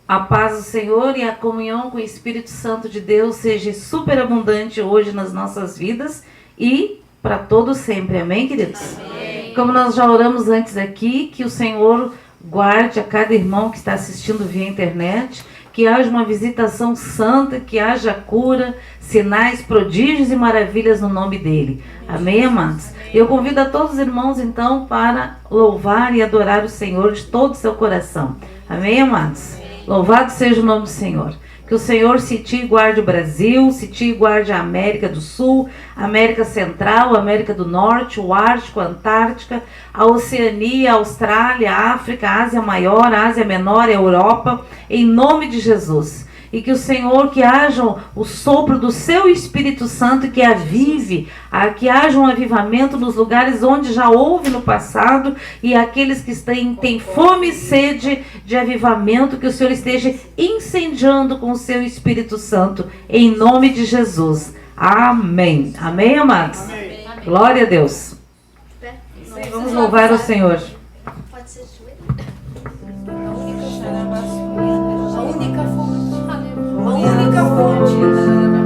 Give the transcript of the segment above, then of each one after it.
A paz do Senhor e a comunhão com o Espírito Santo de Deus seja superabundante hoje nas nossas vidas e para todo sempre. Amém, queridos? Amém. Como nós já oramos antes aqui, que o Senhor guarde a cada irmão que está assistindo via internet, que haja uma visitação santa, que haja cura, sinais, prodígios e maravilhas no nome dele. Amém, amados? Eu convido a todos os irmãos, então, para louvar e adorar o Senhor de todo o seu coração. Amém, amados? Louvado seja o nome do Senhor. Que o Senhor citie e guarde o Brasil, citie e guarde a América do Sul, a América Central, a América do Norte, o Ártico, a Antártica, a Oceania, a Austrália, a África, a Ásia Maior, a Ásia Menor, a Europa, em nome de Jesus. E que o Senhor, que haja o sopro do seu Espírito Santo, que avive, que haja um avivamento nos lugares onde já houve no passado, e aqueles que têm fome e sede de avivamento, que o Senhor esteja incendiando com o seu Espírito Santo, em nome de Jesus. Amém. Amém, amados? Amém. Glória a Deus. Vamos louvar o Senhor. Pode ser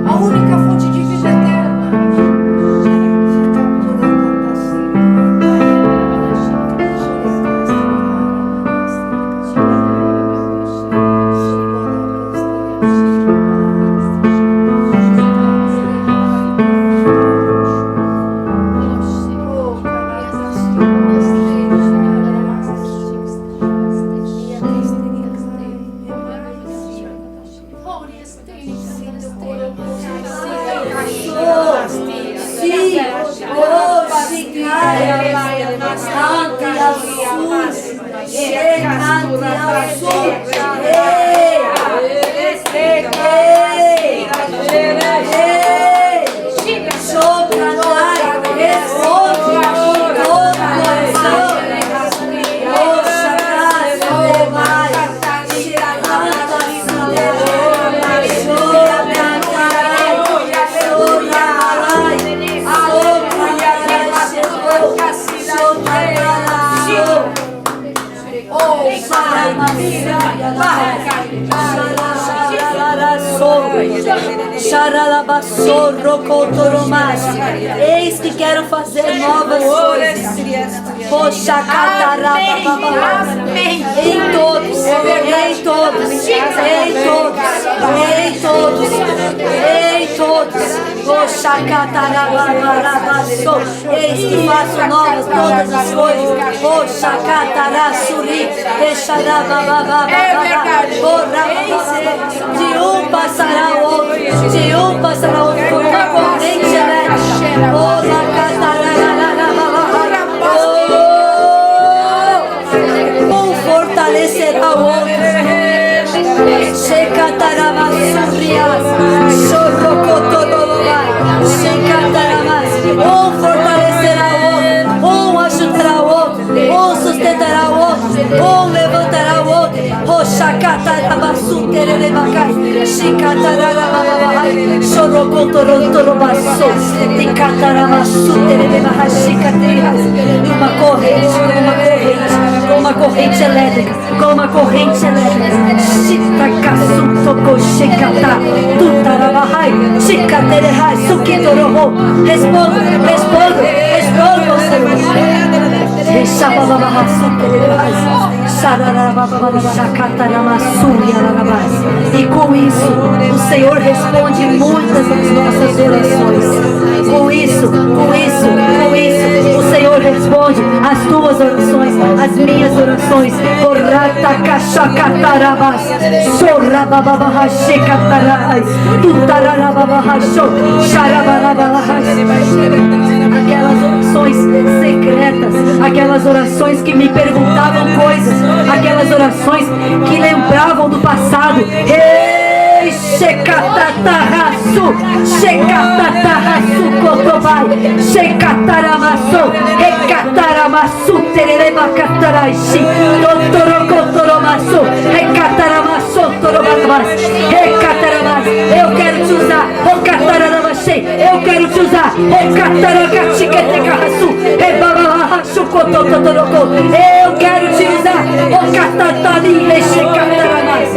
a única fonte de vida eterna. Eis que quero fazer novas coisas. Poxa, em todos, em todos, em todos, em todos, em todos. Poxa, eis que faço novas todas as coisas. Poxa, cataraçuri, de um passará o outro, de um passará o outro, como uma corrente elétrica. Um fortalecerá o outro. Um fortalecerá o outro, um ajudará o outro, um sustentará o outro, um levantará o outro. Uma corrente elétrica, com uma corrente elétrica. Respondo, e com isso o Senhor responde muitas das nossas orações. Com isso o Senhor responde as tuas orações, as minhas orações. Aquelas orações secretas, aquelas orações que me perguntavam coisas, aquelas orações que lembravam do passado. Shekatarasu, kotobai, shekataramasu, hekataramasu, tererebakataraishi, totorokotoromasu, hekataramasu, torobatabas, hekataramas. Eu quero te usar, hekataramashi, eu quero te usar, hekataragatiketekahasu, hebabahashu kototoroko. Eu quero te usar, hekatatari, shekataramas.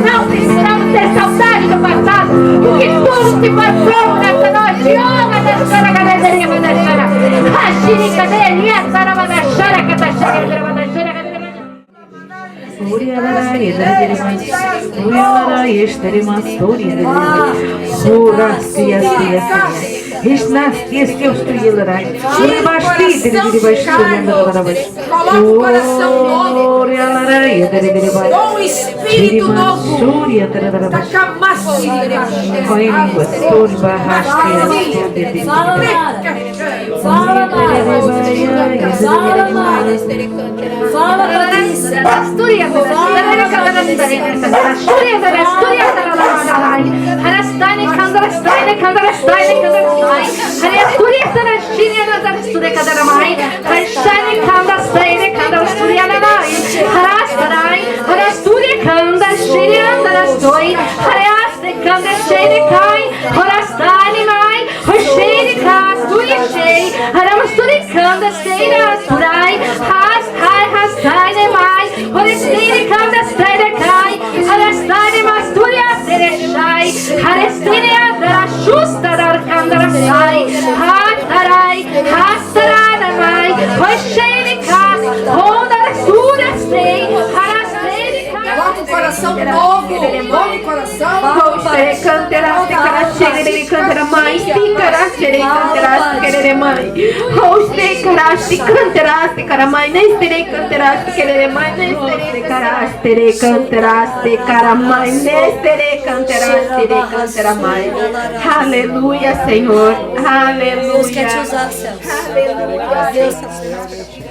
Não precisamos ter saudade do passado, porque tudo se passou nessa noite. Coloca o coração novo. Com o espírito novo. Coloca o coração novo. Novo coração. Aleluia, Senhor. Aleluia. Deus quer te usar, Celso. Aleluia. Deus quer te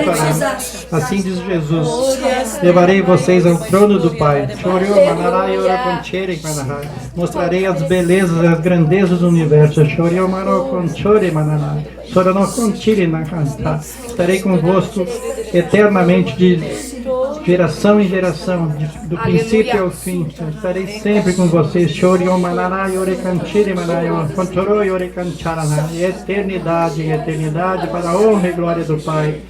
usar. Assim diz Jesus: levarei vocês ao trono do Pai. Mostrarei as belezas e as grandezas do universo. Estarei convosco eternamente, de geração em geração, do princípio ao fim. Estarei sempre com vocês. Eternidade e eternidade, para a honra e glória do Pai.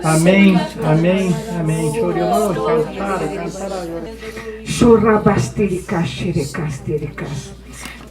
Amém, amém, amém.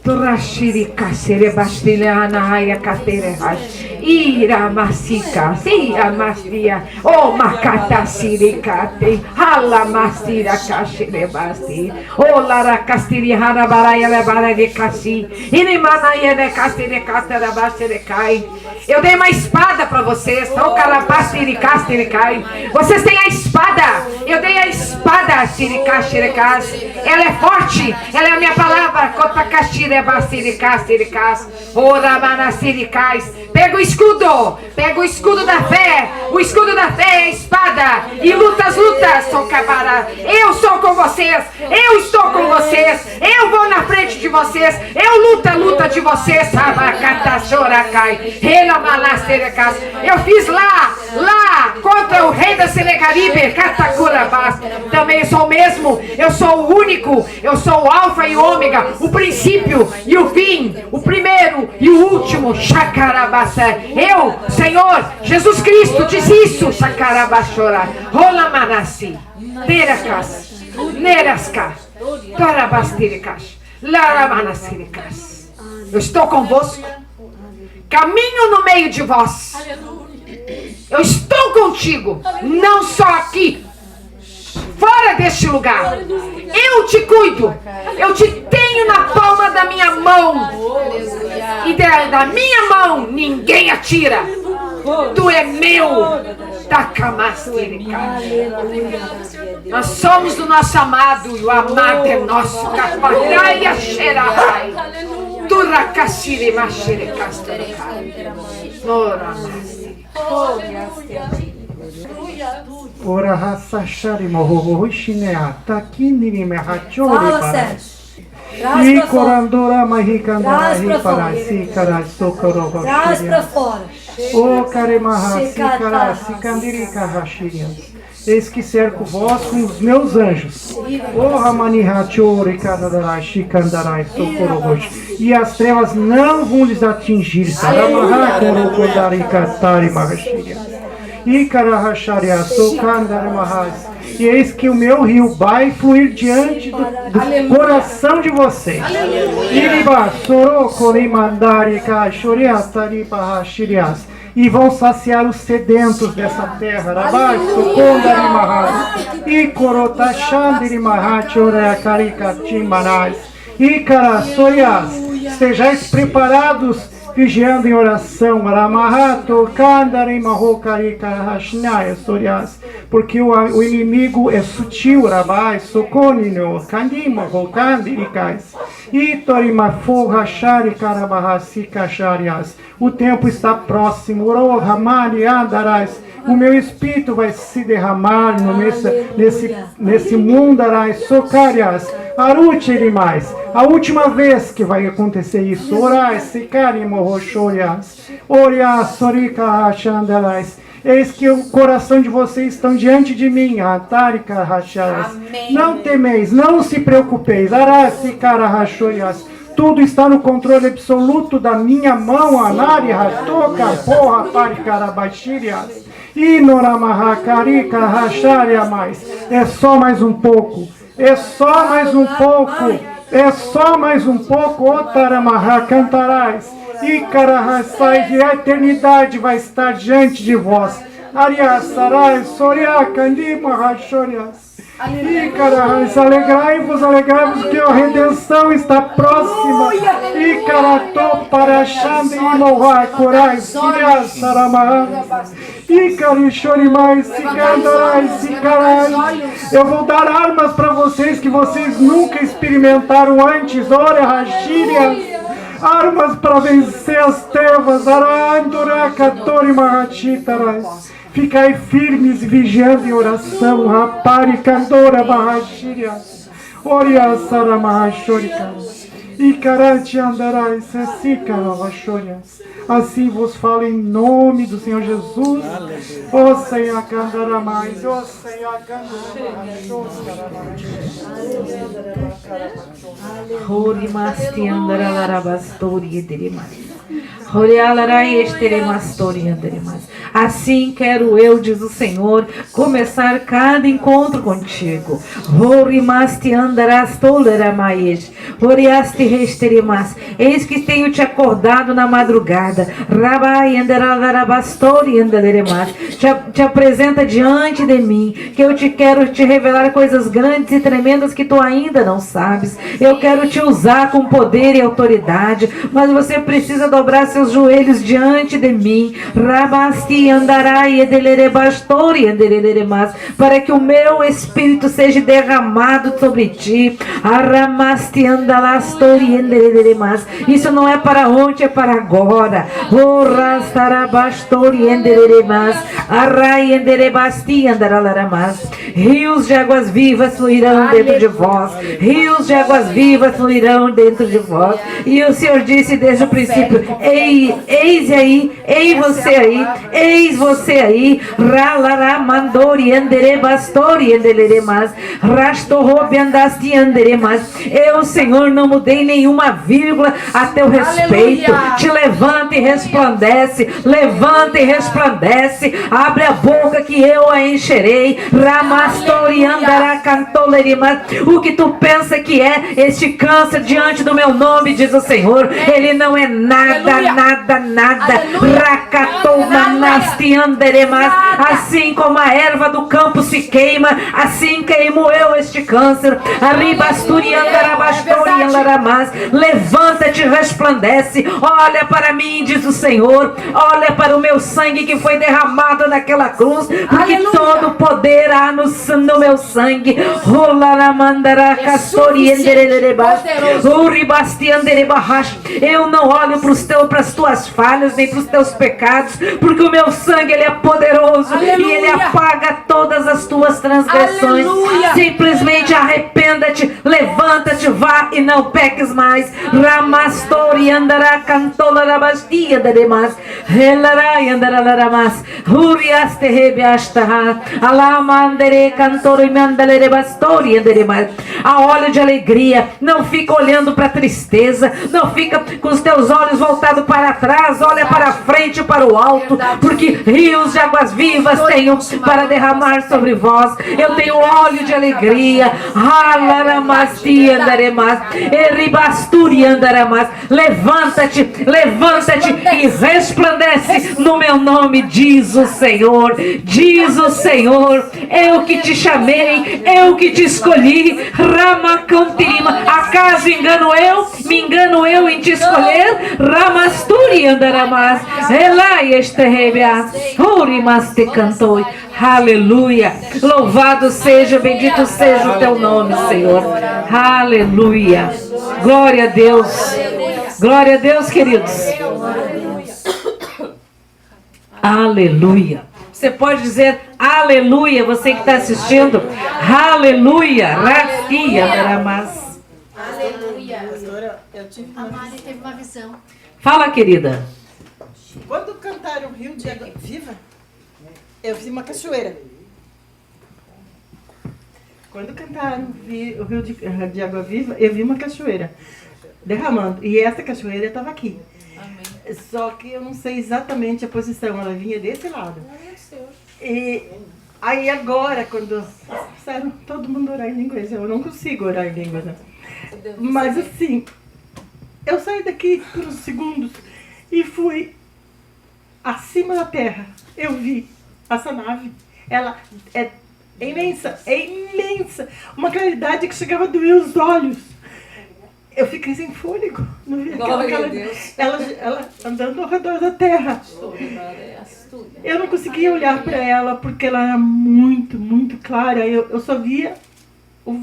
Turashirika serebastilana haya katerehas ira masika sia mastia o makata sirikate hala masira kashirebasti o lara kastiri hara baraya lebara de kasi inimana yene kastiri katara basirikai. Eu dei uma espada para vocês, o calabastiri kastirikai. Vocês têm a espada. Eu dei a espada, sirikashirikas. Ela é forte, ela é a minha palavra. Kotakashire basirikasiricas. Ora manasiricais. Pega o escudo da fé. O escudo da fé é a espada. E lutas, sou cabara. Eu sou com vocês. Eu estou com vocês. Eu vou na frente de vocês. Eu luta de vocês. Eu fiz lá contra o rei da Senecaribe, Cataculabás. Também sou o mesmo. Eu sou o único. Eu sou o alfa e o ômega, o princípio e o fim, o primeiro e o último. Chacarabassa. Eu, Senhor Jesus Cristo, diz isso. Chacarabachora. Rola manassi. Teracas. Nerasca. Torabastiricas. Laramanassiricas. Eu estou convosco. Caminho no meio de vós. Eu estou contigo. Não só aqui, fora deste lugar. Eu te cuido. Eu te tenho na palma da minha mão. E da minha mão ninguém atira. Tu é meu. Nós somos do nosso amado. E o amado é nosso. Capataia xerai. Turacashire machere casterai. Ora, Ora raçachari morro chinea, taquini me rachori Fala, para. Sérgio. Traz E pra fora. corandora mahicandara Traz pra para fora. si cara socorro. Traz pra fora. O caremaha si cara si candirica rachiria. Eis que cerco vós com os meus anjos. O ramani rachori kadara shikandarai socorro. E as trevas não vão lhes atingir. Saramaha korokodari katari mahachiria. E karahasharia sokandari mahas. E eis que o meu rio vai fluir diante do coração de vocês. Iriba, soro, korimandari, kashoriatari, bahashirias. E vão saciar os sedentos dessa terra. Rabai, sokondari, mahas. E korotashandiri, mahati, oreakari, katimanais. E karasorias. Estejais preparados, vigiando em oração, porque o inimigo é sutil, Rabai, Soconino, Kandima, Rokandirikais, Itorimafu, Rachari, Karabahasi, Kacharias. O tempo está próximo, Rohamani, Andarais. O meu espírito vai se derramar nesse mundo, Arais, Socarias, Aruti mais. A última vez que vai acontecer isso, Orais, Sicari, Morrochorias, Orias, Sorica, Rachandelais. Eis que o coração de vocês estão diante de mim, Atarica, Racharas. Não temeis, não se preocupeis, Arais, Sicara, Rachorias. Tudo está no controle absoluto da minha mão, Anari, Ratoka, Porra, Paricarabachirias. E Noramahakarika, Racharia mais. É só mais um pouco. É só mais um pouco. É só mais um pouco. Otaramaha cantarás. E Karahasai, e a eternidade vai estar diante de vós. Ariasarai, Soriakandima, Rachorias. E Karahas, alegrai-vos, que a redenção está próxima. E Karató para Xande e Mohai, Corais, Sirias, Saramahas. E Karishoribai, Sikandarai, Sikarai. Eu vou dar armas para vocês que vocês nunca experimentaram antes. Ora, Rachirias. Armas para vencer as trevas. Arandura, Katori, Mahachitaras. Ficai firmes, vigiando em oração. Rapari, Kandora, Mahachirias. Oria, Saramahachorikas. E Karati andarai, Sessikarabachorias. Assim vos falo em nome do Senhor Jesus. O Senhor candará mais. O Senhor candará mais. Horimasti andaralabastori ederimas. Assim quero eu, diz o Senhor, começar cada encontro contigo. Eis que tenho te acordado na madrugada. Te apresenta diante de mim, que eu te quero te revelar coisas grandes e tremendas que tu ainda não sabes. Eu quero te usar com poder e autoridade, mas você precisa dobrar seus joelhos diante de mim, para que o meu espírito seja derramado sobre ti. Isso não é para ontem, é para agora. Rios de águas vivas fluirão dentro de vós. Rios de águas vivas fluirão dentro de vós. E o Senhor disse desde o princípio: eis aí, eis você aí, eis você aí. Eu, Senhor, não mudei nenhuma vírgula a teu respeito. Aleluia. Te levanta e resplandece, levanta e resplandece. Abre a boca que eu a encherei. O que tu pensa que é este câncer diante do meu nome, diz o Senhor, ele não é nada, nada, nada. Assim como a erva do campo se queima, assim queimo eu este câncer. Levanta-te e resplandece. Olha para mim, diz o Senhor. Olha para o meu sangue que foi derramado naquela cruz, porque aleluia, todo poder há no meu sangue. Eu não olho para as tuas falhas, nem para os teus pecados, porque o meu sangue ele é poderoso. Aleluia. E ele apaga todas as tuas transgressões. Aleluia. Simplesmente arrependa-te, levanta-te, vá e não peques mais. Ramastori andará cantola rabastia de demais. Relarai andará laramas. Hurias terrebiastaha. Alamandere cantori mandalere bastori anderemais. A óleo de alegria. Não fica olhando para a tristeza. Não fica com os teus olhos voltados para trás. Olha para frente, para o alto. Porque rios de águas vivas tenho para derramar sobre vós. Eu tenho óleo de alegria. Halaramasti andaremas. Eribasturi andaramas. Levanta-te, levanta-te e resplandece no meu nome, diz o Senhor. Diz o Senhor. Eu que te chamei, eu que te escolhi. Ramacantirima. Acaso me engano eu em te escolher? Ramasturi andaramas. Elai esterrebias. Urimas te cantoi. Aleluia. Louvado seja, bendito seja o teu nome, Senhor. Aleluia. Glória a Deus. Glória a Deus, queridos. Aleluia. Você pode dizer aleluia, você que está assistindo. Aleluia. Raquia, daramas. Pastora, eu tive A Mari teve uma visão. Fala, querida. Quando cantaram Rio de Água Viva, eu vi uma cachoeira. Quando cantaram o Rio de Água Viva, eu vi uma cachoeira derramando. E essa cachoeira estava aqui. Amém. Só que eu não sei exatamente a posição. Ela vinha desse lado. E aí agora, quando disseram todo mundo orar em línguas, eu não consigo orar em línguas, né? Mas assim, eu saí daqui por uns segundos e fui acima da terra. Eu vi essa nave. Ela é imensa, é imensa. Uma claridade que chegava a doer os olhos. Eu fiquei sem fôlego. Não vi ela andando ao redor da terra. Eu não conseguia olhar para ela porque ela era muito, muito clara. Eu só via o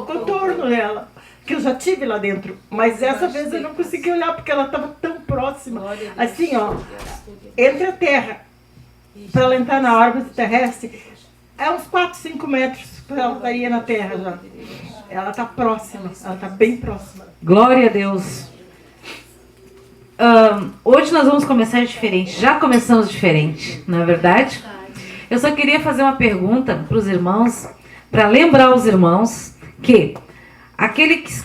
contorno dela, que eu já tive lá dentro. Mas essa vez eu não consegui olhar porque ela estava tão próxima. Assim, ó, entre a terra, para ela entrar na órbita terrestre, é uns 4, 5 metros para ela estaria na terra já. Ela está próxima, ela está bem próxima. Glória a Deus. Hoje nós vamos começar diferente. Já começamos diferente, não é verdade? Eu só queria fazer uma pergunta para os irmãos, para lembrar os irmãos que aqueles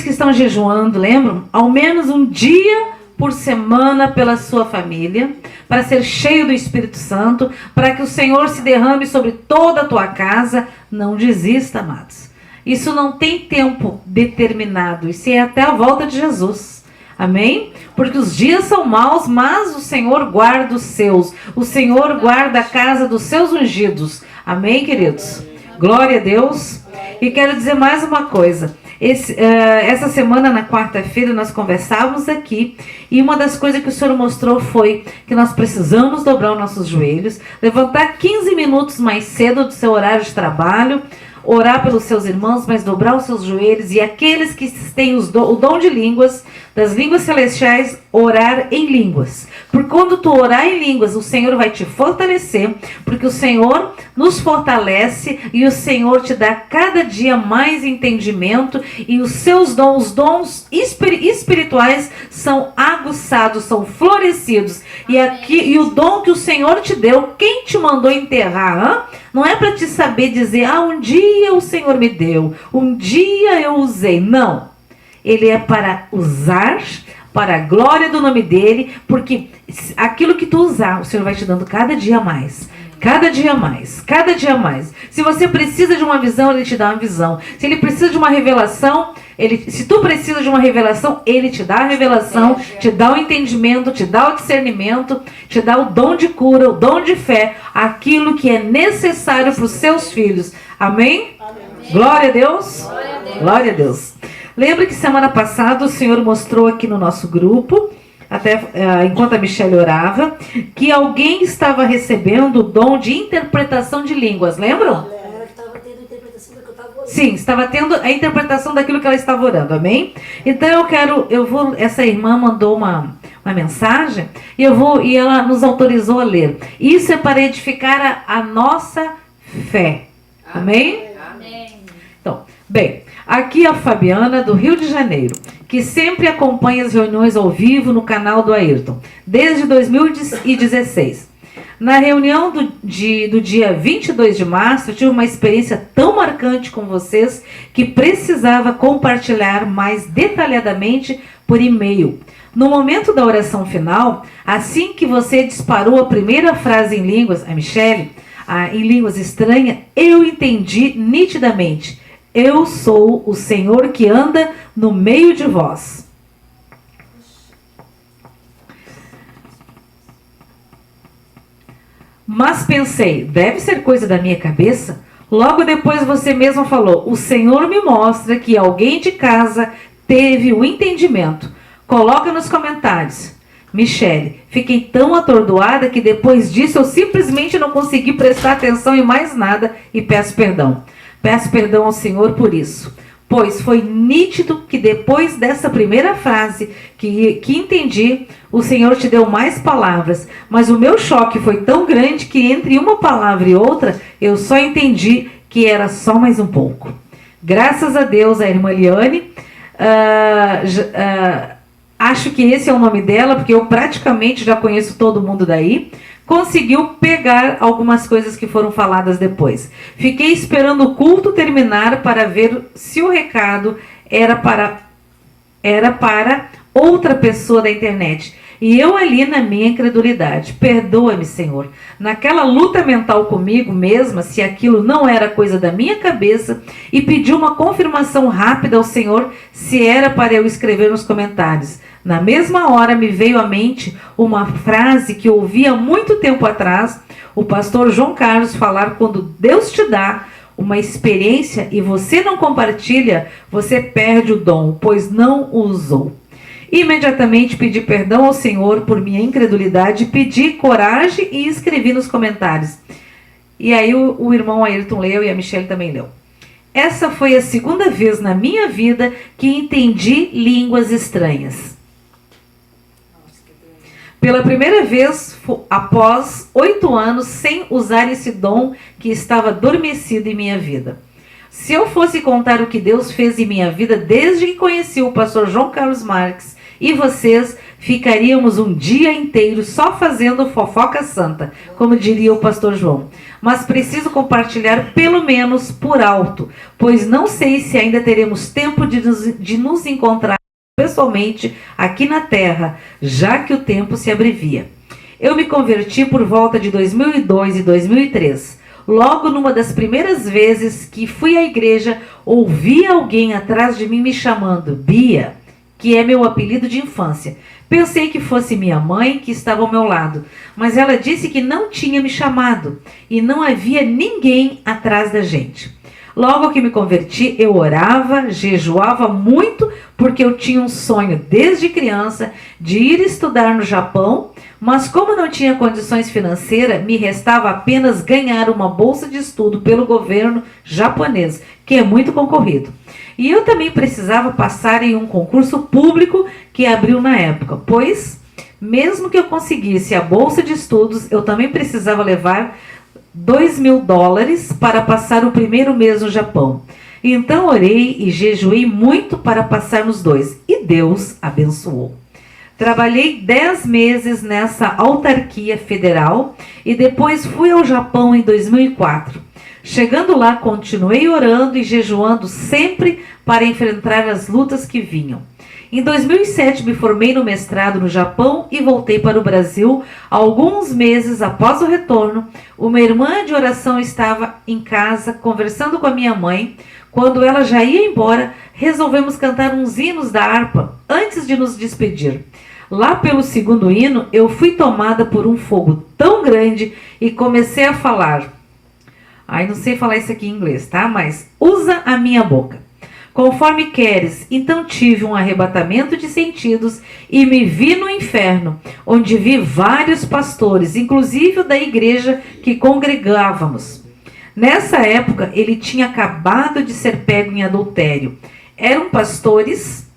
que estão jejuando, lembram? Ao menos um dia por semana pela sua família, para ser cheio do Espírito Santo, para que o Senhor se derrame sobre toda a tua casa. Não desista, amados. Isso não tem tempo determinado, isso é até a volta de Jesus. Amém? Porque os dias são maus, mas o Senhor guarda os seus. O Senhor guarda a casa dos seus ungidos. Amém, queridos? Glória a Deus. E quero dizer mais uma coisa. Essa semana, na quarta-feira, nós conversávamos aqui. E uma das coisas que o Senhor mostrou foi que nós precisamos dobrar os nossos joelhos, levantar 15 minutos mais cedo do seu horário de trabalho, orar pelos seus irmãos, mas dobrar os seus joelhos, e aqueles que têm o dom de línguas, das línguas celestiais, orar em línguas. Porque quando tu orar em línguas, o Senhor vai te fortalecer, porque o Senhor nos fortalece e o Senhor te dá cada dia mais entendimento, e os seus dons, os dons espirituais são aguçados, são florescidos. E o dom que o Senhor te deu, quem te mandou enterrar, não é para te saber dizer, um dia o Senhor me deu, um dia eu usei. Não. Ele é para usar, para a glória do nome dele, porque aquilo que tu usar, o Senhor vai te dando cada dia mais. Cada dia mais, cada dia mais. Se você precisa de uma visão, Ele te dá uma visão. Se Ele precisa de uma revelação, se tu precisa de uma revelação, Ele te dá a revelação, te dá o entendimento, te dá o discernimento, te dá o dom de cura, o dom de fé, aquilo que é necessário para os seus filhos. Amém? Amém. Glória a Deus. Glória a Deus. Glória a Deus. Lembra que semana passada o Senhor mostrou aqui no nosso grupo, até enquanto a Michelle orava, que alguém estava recebendo o dom de interpretação de línguas, lembram? Era que estava tendo interpretação do que eu estava Sim, estava tendo a interpretação daquilo que ela estava orando, amém? Então essa irmã mandou uma mensagem e ela nos autorizou a ler. Isso é para edificar a nossa fé, amém? Então, bem, aqui a Fabiana do Rio de Janeiro, que sempre acompanha as reuniões ao vivo no canal do Ayrton, desde 2016. Na reunião do dia 22 de março, eu tive uma experiência tão marcante com vocês que precisava compartilhar mais detalhadamente por e-mail. No momento da oração final, assim que você disparou a primeira frase em línguas, a Michele, em línguas estranhas, eu entendi nitidamente. Eu sou o Senhor que anda no meio de vós. Mas pensei, deve ser coisa da minha cabeça? Logo depois você mesma falou, o Senhor me mostra que alguém de casa teve o entendimento. Coloca nos comentários. Michele, fiquei tão atordoada que depois disso eu simplesmente não consegui prestar atenção em mais nada e peço perdão. Peço perdão ao Senhor por isso. Pois foi nítido que depois dessa primeira frase que entendi, o Senhor te deu mais palavras. Mas o meu choque foi tão grande que entre uma palavra e outra, eu só entendi que era só mais um pouco. Graças a Deus, a irmã Liane, acho que esse é o nome dela, porque eu praticamente já conheço todo mundo daí, conseguiu pegar algumas coisas que foram faladas depois. Fiquei esperando o culto terminar para ver se o recado era para outra pessoa da internet. E eu ali na minha incredulidade. Perdoa-me, Senhor. Naquela luta mental comigo mesma, se aquilo não era coisa da minha cabeça, e pedi uma confirmação rápida ao Senhor se era para eu escrever nos comentários. Na mesma hora me veio à mente uma frase que eu ouvi há muito tempo atrás, o pastor João Carlos falar: quando Deus te dá uma experiência e você não compartilha, você perde o dom, pois não o usou. Imediatamente pedi perdão ao Senhor por minha incredulidade, pedi coragem e escrevi nos comentários. E aí o irmão Ayrton leu e a Michele também leu. Essa foi a segunda vez na minha vida que entendi línguas estranhas. Pela primeira vez, após 8 anos, sem usar esse dom que estava adormecido em minha vida. Se eu fosse contar o que Deus fez em minha vida desde que conheci o pastor João Carlos Marques e vocês, ficaríamos um dia inteiro só fazendo fofoca santa, como diria o pastor João. Mas preciso compartilhar pelo menos por alto, pois não sei se ainda teremos tempo de nos encontrar pessoalmente aqui na Terra, já que o tempo se abrevia. Eu me converti por volta de 2002 e 2003. Logo numa das primeiras vezes que fui à igreja, ouvi alguém atrás de mim me chamando Bia, que é meu apelido de infância. Pensei que fosse minha mãe que estava ao meu lado, mas ela disse que não tinha me chamado e não havia ninguém atrás da gente. Logo que me converti, eu orava, jejuava muito, porque eu tinha um sonho desde criança de ir estudar no Japão, mas como não tinha condições financeiras, me restava apenas ganhar uma bolsa de estudo pelo governo japonês, que é muito concorrido. E eu também precisava passar em um concurso público que abriu na época, pois, mesmo que eu conseguisse a bolsa de estudos, eu também precisava levar $2.000 para passar o primeiro mês no Japão. Então orei e jejuei muito para passar nos dois, e Deus abençoou. Trabalhei 10 meses nessa autarquia federal e depois fui ao Japão em 2004. Chegando lá, continuei orando e jejuando sempre para enfrentar as lutas que vinham. Em 2007, me formei no mestrado no Japão e voltei para o Brasil. Alguns meses após o retorno, uma irmã de oração estava em casa conversando com a minha mãe. Quando ela já ia embora, resolvemos cantar uns hinos da harpa antes de nos despedir. Lá pelo segundo hino, eu fui tomada por um fogo tão grande e comecei a falar. Não sei falar isso aqui em inglês, tá? Mas usa a minha boca. Conforme queres, então tive um arrebatamento de sentidos e me vi no inferno, onde vi vários pastores, inclusive o da igreja que congregávamos. Nessa época, ele tinha acabado de ser pego em adultério. Eram pastores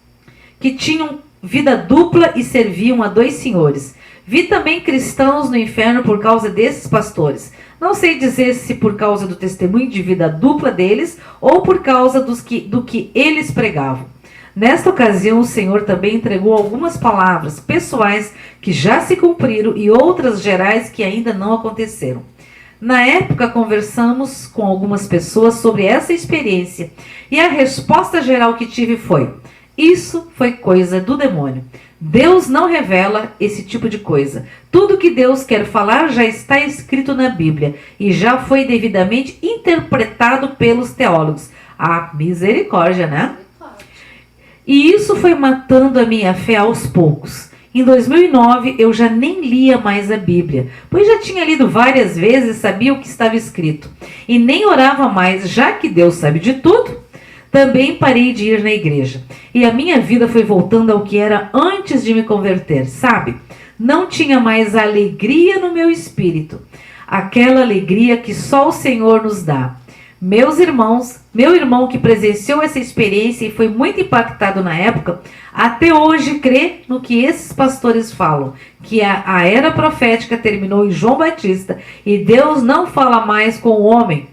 que tinham vida dupla e serviam a 2 senhores. Vi também cristãos no inferno por causa desses pastores. Não sei dizer se por causa do testemunho de vida dupla deles ou por causa do que eles pregavam. Nesta ocasião, o Senhor também entregou algumas palavras pessoais que já se cumpriram e outras gerais que ainda não aconteceram. Na época, conversamos com algumas pessoas sobre essa experiência e a resposta geral que tive foi: isso foi coisa do demônio. Deus não revela esse tipo de coisa. Tudo que Deus quer falar já está escrito na Bíblia e já foi devidamente interpretado pelos teólogos. Ah, misericórdia, né? E isso foi matando a minha fé aos poucos. Em 2009, eu já nem lia mais a Bíblia, pois já tinha lido várias vezes e sabia o que estava escrito. E nem orava mais, já que Deus sabe de tudo. Também parei de ir na igreja. E a minha vida foi voltando ao que era antes de me converter, sabe? Não tinha mais alegria no meu espírito. Aquela alegria que só o Senhor nos dá. Meus irmãos, meu irmão que presenciou essa experiência e foi muito impactado na época, até hoje crê no que esses pastores falam, que a era profética terminou em João Batista e Deus não fala mais com o homem.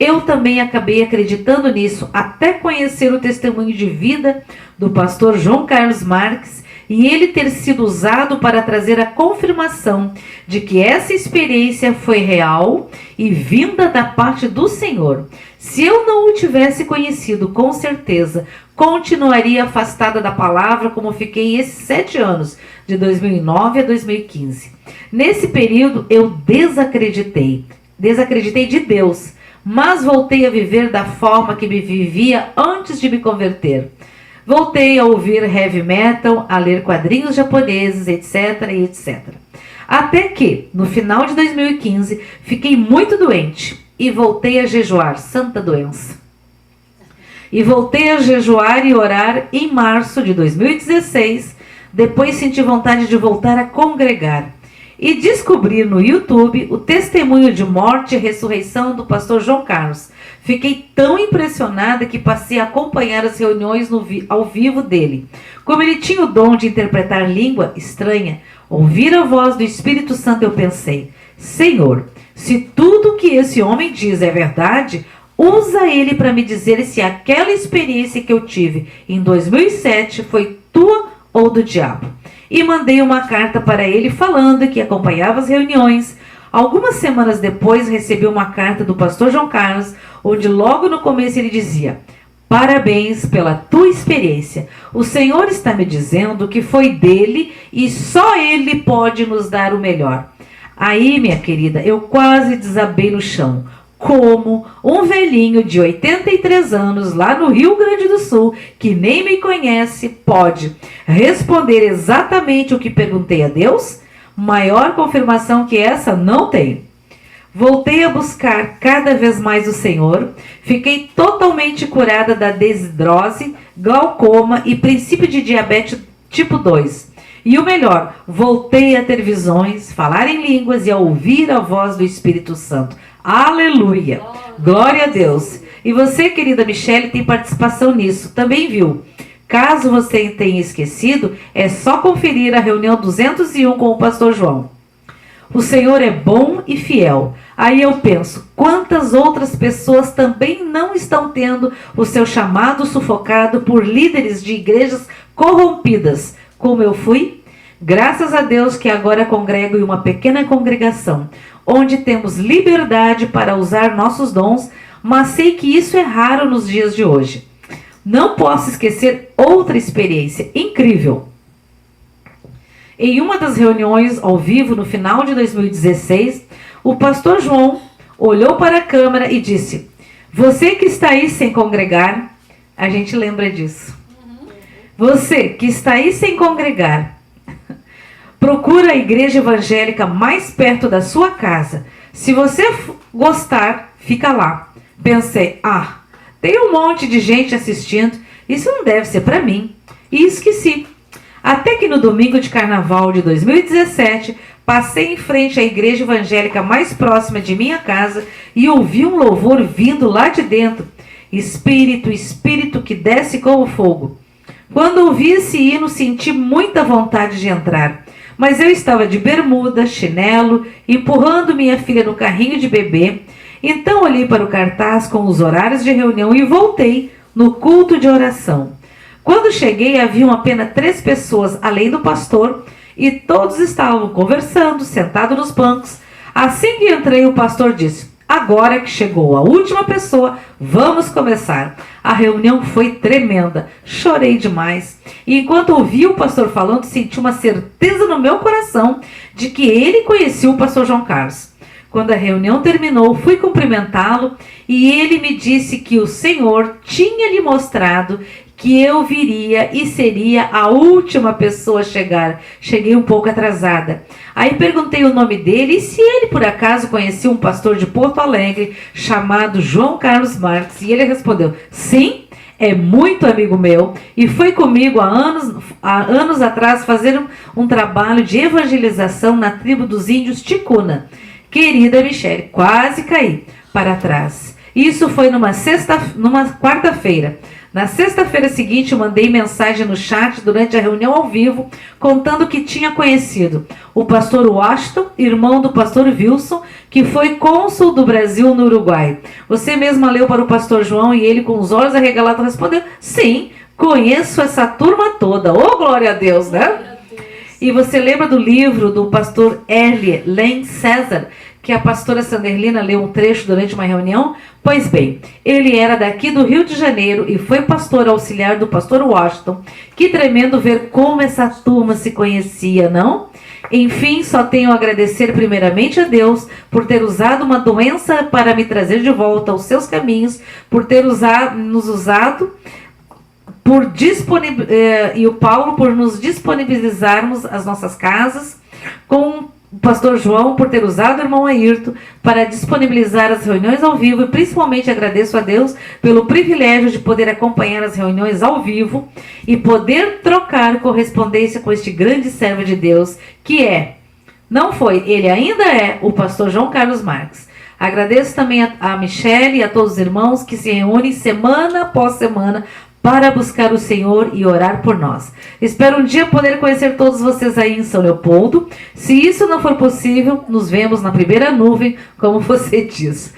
Eu também acabei acreditando nisso, até conhecer o testemunho de vida do pastor João Carlos Marques e ele ter sido usado para trazer a confirmação de que essa experiência foi real e vinda da parte do Senhor. Se eu não o tivesse conhecido, com certeza, continuaria afastada da palavra como fiquei esses 7 anos, de 2009 a 2015. Nesse período, eu desacreditei de Deus, mas voltei a viver da forma que me vivia antes de me converter. Voltei a ouvir heavy metal, a ler quadrinhos japoneses, etc, e etc. Até que, no final de 2015, fiquei muito doente e voltei a jejuar, santa doença. E voltei a jejuar e orar em março de 2016, depois senti vontade de voltar a congregar. E descobri no YouTube o testemunho de morte e ressurreição do pastor João Carlos. Fiquei tão impressionada que passei a acompanhar as reuniões ao vivo dele. Como ele tinha o dom de interpretar língua estranha, ouvir a voz do Espírito Santo, eu pensei: Senhor, se tudo que esse homem diz é verdade, usa ele para me dizer se aquela experiência que eu tive em 2007 foi tua ou do diabo. E mandei uma carta para ele falando que acompanhava as reuniões. Algumas semanas depois recebi uma carta do pastor João Carlos, onde logo no começo ele dizia: parabéns pela tua experiência. O Senhor está me dizendo que foi dele e só ele pode nos dar o melhor. Aí, minha querida, eu quase desabei no chão. Como um velhinho de 83 anos lá no Rio Grande do Sul, que nem me conhece, pode responder exatamente o que perguntei a Deus? Maior confirmação que essa não tem. Voltei a buscar cada vez mais o Senhor, fiquei totalmente curada da desidrose, glaucoma e princípio de diabetes tipo 2. E o melhor, voltei a ter visões, falar em línguas e a ouvir a voz do Espírito Santo. Aleluia! Glória a Deus! E você, querida Michele, tem participação nisso, também viu? Caso você tenha esquecido, é só conferir a reunião 201 com o pastor João. O Senhor é bom e fiel. Aí eu penso, quantas outras pessoas também não estão tendo o seu chamado sufocado por líderes de igrejas corrompidas, como eu fui? Graças a Deus que agora congrego em uma pequena congregação, onde temos liberdade para usar nossos dons, mas sei que isso é raro nos dias de hoje. Não posso esquecer outra experiência incrível. Em uma das reuniões ao vivo no final de 2016, o pastor João olhou para a câmera e disse: você que está aí sem congregar, a gente lembra disso. Você que está aí sem congregar, procura a igreja evangélica mais perto da sua casa. Se você gostar, fica lá. Pensei, tem um monte de gente assistindo, isso não deve ser para mim. E esqueci. Até que no domingo de carnaval de 2017, Passei em frente à igreja evangélica mais próxima de minha casa e ouvi um louvor vindo lá de dentro. Espírito, Espírito que desce como fogo. Quando ouvi esse hino, senti muita vontade de entrar. Mas eu estava de bermuda, chinelo, empurrando minha filha no carrinho de bebê. Então olhei para o cartaz com os horários de reunião e voltei no culto de oração. Quando cheguei, haviam apenas 3 pessoas, além do pastor, e todos estavam conversando, sentados nos bancos. Assim que entrei, o pastor disse: agora que chegou a última pessoa, vamos começar. A reunião foi tremenda, chorei demais. E enquanto ouvi o pastor falando, senti uma certeza no meu coração de que ele conhecia o pastor João Carlos. Quando a reunião terminou, fui cumprimentá-lo e ele me disse que o Senhor tinha lhe mostrado que eu viria e seria a última pessoa a chegar. Cheguei um pouco atrasada. Aí perguntei o nome dele e se ele por acaso conhecia um pastor de Porto Alegre chamado João Carlos Marques. E ele respondeu: sim, é muito amigo meu e foi comigo há anos atrás fazer um trabalho de evangelização na tribo dos índios Ticuna. Querida Michele, quase caí para trás. Isso foi numa quarta-feira. Na sexta-feira seguinte, mandei mensagem no chat durante a reunião ao vivo, contando que tinha conhecido o pastor Washington, irmão do pastor Wilson, que foi cônsul do Brasil no Uruguai. Você mesma leu para o pastor João e ele, com os olhos arregalados, respondeu: sim, conheço essa turma toda. Oh, glória a Deus, né? E você lembra do livro do pastor Erle Len César, que a pastora Sanderlina leu um trecho durante uma reunião? Pois bem, ele era daqui do Rio de Janeiro e foi pastor auxiliar do pastor Washington. Que tremendo ver como essa turma se conhecia, não? Enfim, só tenho a agradecer primeiramente a Deus por ter usado uma doença para me trazer de volta aos seus caminhos, por ter nos usado e o Paulo por nos disponibilizarmos as nossas casas, com o pastor João por ter usado o irmão Ayrton para disponibilizar as reuniões ao vivo, e principalmente agradeço a Deus pelo privilégio de poder acompanhar as reuniões ao vivo e poder trocar correspondência com este grande servo de Deus, que ele ainda é o pastor João Carlos Marques. Agradeço também a Michele e a todos os irmãos que se reúnem semana após semana para buscar o Senhor e orar por nós. Espero um dia poder conhecer todos vocês aí em São Leopoldo. Se isso não for possível, nos vemos na primeira nuvem, como você diz.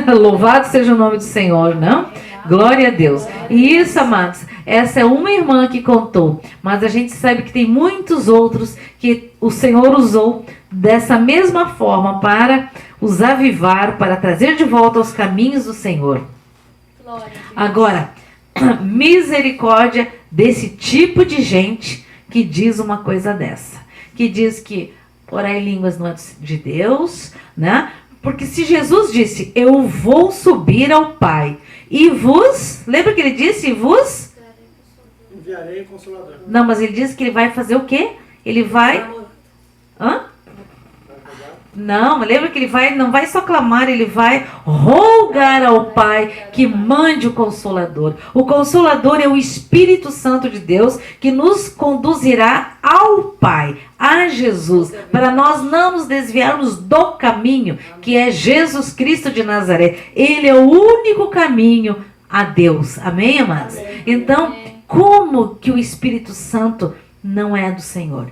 Louvado seja o nome do Senhor, não? Glória a Deus. E isso, amados, essa é uma irmã que contou, mas a gente sabe que tem muitos outros que o Senhor usou dessa mesma forma para os avivar, para trazer de volta aos caminhos do Senhor. Agora, misericórdia desse tipo de gente que diz uma coisa dessa, que diz que orar em línguas não é de Deus, né? Porque se Jesus disse: eu vou subir ao Pai e vos, lembra que ele disse: vos enviarei o Consolador. Não, mas ele disse que ele vai fazer o quê? Ele vai Não, lembra que ele não vai só clamar, ele vai rogar ao Pai que mande o Consolador. O Consolador é o Espírito Santo de Deus que nos conduzirá ao Pai, a Jesus, para nós não nos desviarmos do caminho, que é Jesus Cristo de Nazaré. Ele é o único caminho a Deus. Amém, amados? Então, como que o Espírito Santo não é do Senhor?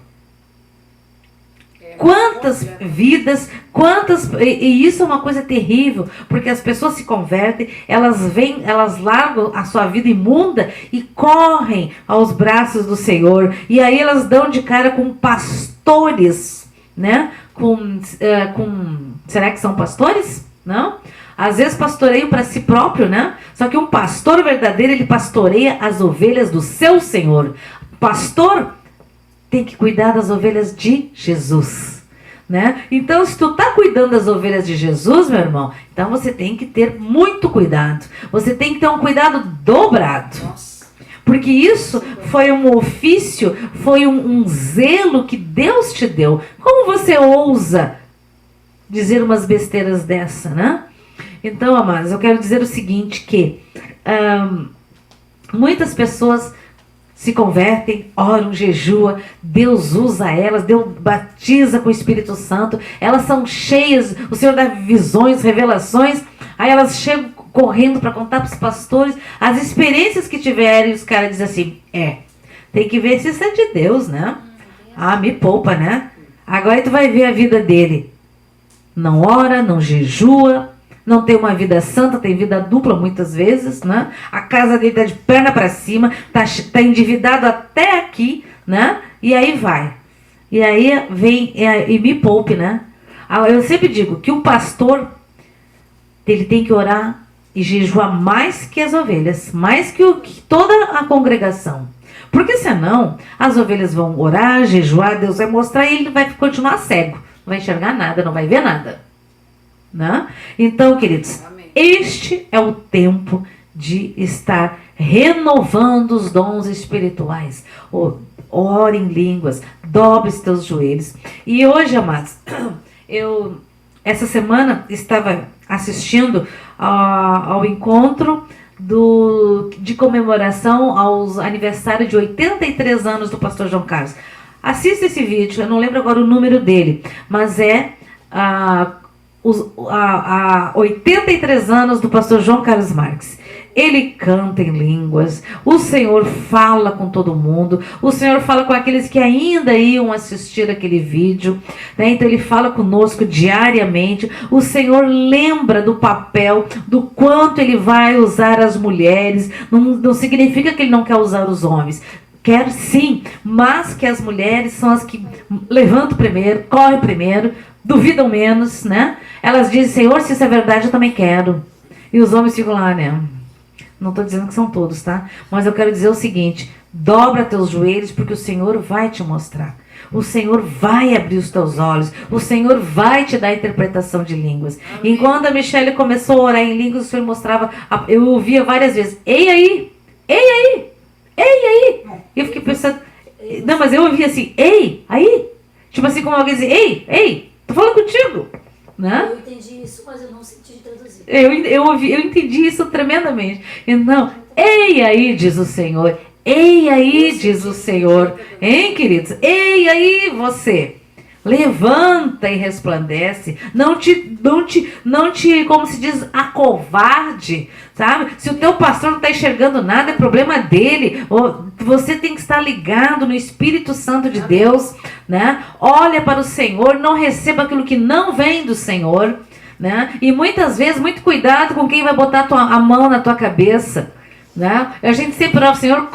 Quantas vidas, e isso é uma coisa terrível, porque as pessoas se convertem, elas largam a sua vida imunda e correm aos braços do Senhor, e aí elas dão de cara com pastores, né? Será que são pastores? Não? Às vezes pastoreio para si próprio, né? Só que um pastor verdadeiro, ele pastoreia as ovelhas do seu Senhor. Pastor tem que cuidar das ovelhas de Jesus, né? Então, se tu tá cuidando das ovelhas de Jesus, meu irmão, então você tem que ter muito cuidado. Você tem que ter um cuidado dobrado. Porque isso foi um ofício, foi um zelo que Deus te deu. Como você ousa dizer umas besteiras dessa, né? Então, amados, eu quero dizer o seguinte, que muitas pessoas se convertem, oram, jejuam, Deus usa elas, Deus batiza com o Espírito Santo, elas são cheias, o Senhor dá visões, revelações, aí elas chegam correndo para contar para os pastores as experiências que tiveram, e os caras dizem assim, tem que ver se isso é de Deus, né? Ah, me poupa, né? Agora tu vai ver a vida dele. Não ora, não jejua, não tem uma vida santa, tem vida dupla muitas vezes, né? A casa dele tá de perna para cima, tá endividado até aqui, né? E aí vai. E aí vem, e me poupe, né? Eu sempre digo que o pastor, ele tem que orar e jejuar mais que as ovelhas, mais que toda a congregação. Porque senão, as ovelhas vão orar, jejuar, Deus vai mostrar e ele vai continuar cego. Não vai enxergar nada, não vai ver nada. Né? Então, queridos, este é o tempo de estar renovando os dons espirituais. Ore em línguas, dobre os teus joelhos. E hoje, amados, essa semana estava assistindo ao encontro de comemoração aos aniversários de 83 anos do pastor João Carlos. Assista esse vídeo, eu não lembro agora o número dele, mas é 83 anos do pastor João Carlos Marques. Ele canta em línguas, o Senhor fala com todo mundo, o Senhor fala com aqueles que ainda iam assistir aquele vídeo, né? Então ele fala conosco diariamente, o Senhor lembra do papel, do quanto ele vai usar as mulheres, não significa que ele não quer usar os homens, quer sim, mas que as mulheres são as que levantam primeiro, correm primeiro, duvidam menos, né? Elas dizem, Senhor, se isso é verdade, eu também quero. E os homens ficam lá, né? Não estou dizendo que são todos, tá? Mas eu quero dizer o seguinte, dobra teus joelhos, porque o Senhor vai te mostrar. O Senhor vai abrir os teus olhos. O Senhor vai te dar a interpretação de línguas. Amém. Enquanto a Michelle começou a orar em línguas, o Senhor mostrava, eu ouvia várias vezes, ei aí, ei aí, ei aí. E eu fiquei pensando, não, mas eu ouvia assim, ei, aí. Tipo assim, como alguém dizia, ei, tô falando contigo. Né? Eu entendi isso, mas eu não senti traduzir. Eu entendi isso tremendamente. Então, ei aí, diz o Senhor. Ei aí, diz o Senhor. Hein, queridos? Ei aí, você. Levanta e resplandece. Não te, como se diz, acovarde, sabe? Se o teu pastor não está enxergando nada, é problema dele. Você tem que estar ligado no Espírito Santo de Deus, né? Olha para o Senhor, não receba aquilo que não vem do Senhor, né? E muitas vezes, muito cuidado com quem vai botar a mão na tua cabeça. Né? A gente sempre ora, Senhor,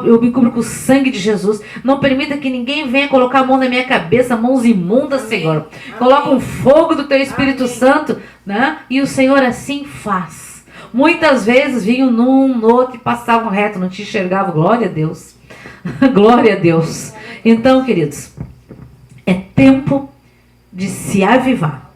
eu me cubro com o sangue de Jesus. Não permita que ninguém venha colocar a mão na minha cabeça, mãos imundas, Senhor. Coloca um fogo do teu Espírito Santo, né? E o Senhor assim faz. Muitas vezes vinham no outro e passavam reto, não te enxergavam. Glória a Deus. Glória a Deus. Então, queridos, é tempo de se avivar.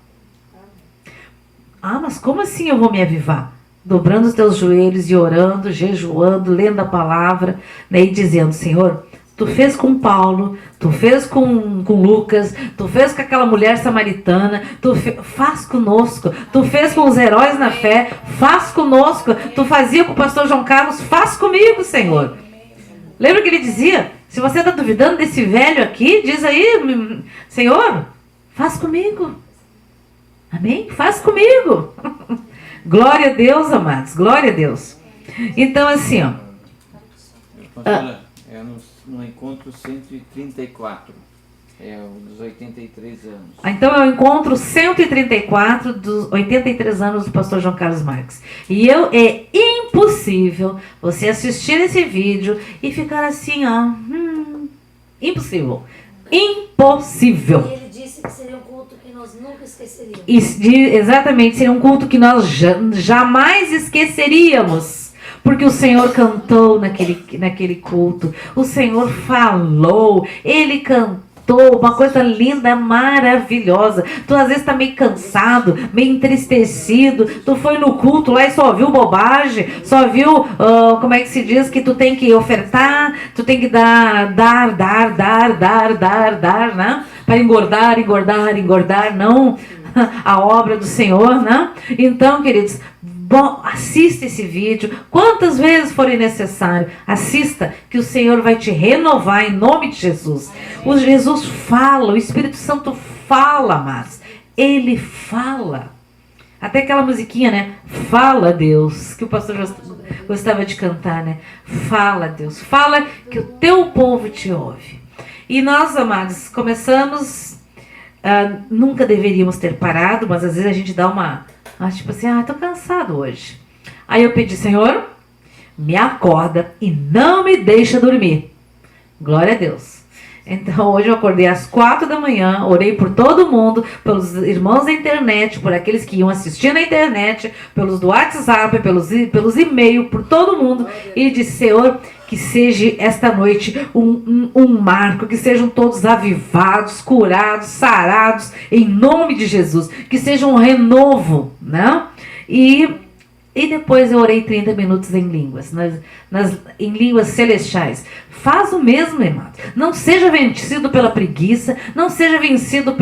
Ah, mas como assim eu vou me avivar? Dobrando os teus joelhos e orando, jejuando, lendo a palavra, né, e dizendo, Senhor, tu fez com Paulo, tu fez com Lucas, tu fez com aquela mulher samaritana, faz conosco, tu fez com os heróis na fé, faz conosco, tu fazia com o pastor João Carlos, faz comigo, Senhor. Lembra que ele dizia, se você está duvidando desse velho aqui, diz aí, Senhor, faz comigo. Amém? Faz comigo. Glória a Deus, amados. Glória a Deus. Então, assim, ó. Pastora, é no encontro 134. É o dos 83 anos. Então, é o encontro 134 dos 83 anos do pastor João Carlos Marques. E é impossível você assistir esse vídeo e ficar assim, ó. Impossível. Impossível. E ele disse que seria um culto que nós nunca esqueceríamos. Exatamente, seria um culto que nós jamais esqueceríamos. Porque o Senhor cantou naquele culto. O Senhor falou. Ele cantou. Uma coisa linda, maravilhosa. Tu às vezes tá meio cansado, meio entristecido. Tu foi no culto lá e só viu bobagem. Só viu, como é que se diz, que tu tem que ofertar. Tu tem que dar, né? Para engordar, não a obra do Senhor, né? Então, queridos, Bom, assista esse vídeo, quantas vezes forem necessário, assista, que o Senhor vai te renovar em nome de Jesus. O Jesus fala, o Espírito Santo fala, mas Ele fala. Até aquela musiquinha, né? Fala, Deus, que o pastor gostava de cantar, né? Fala, Deus, fala que o teu povo te ouve. E nós, amados, começamos, nunca deveríamos ter parado, mas às vezes a gente dá uma, tipo assim, tô cansado hoje. Aí eu pedi, Senhor, me acorda e não me deixa dormir. Glória a Deus. Então hoje eu acordei às 4 da manhã, orei por todo mundo, pelos irmãos da internet, por aqueles que iam assistir na internet, pelos do WhatsApp, pelos e-mails, por todo mundo, e disse, Senhor, que seja esta noite um marco, que sejam todos avivados, curados, sarados, em nome de Jesus, que seja um renovo, né? E depois eu orei 30 minutos em línguas, em línguas celestiais. Faz o mesmo, irmão. Não seja vencido pela preguiça, não seja vencido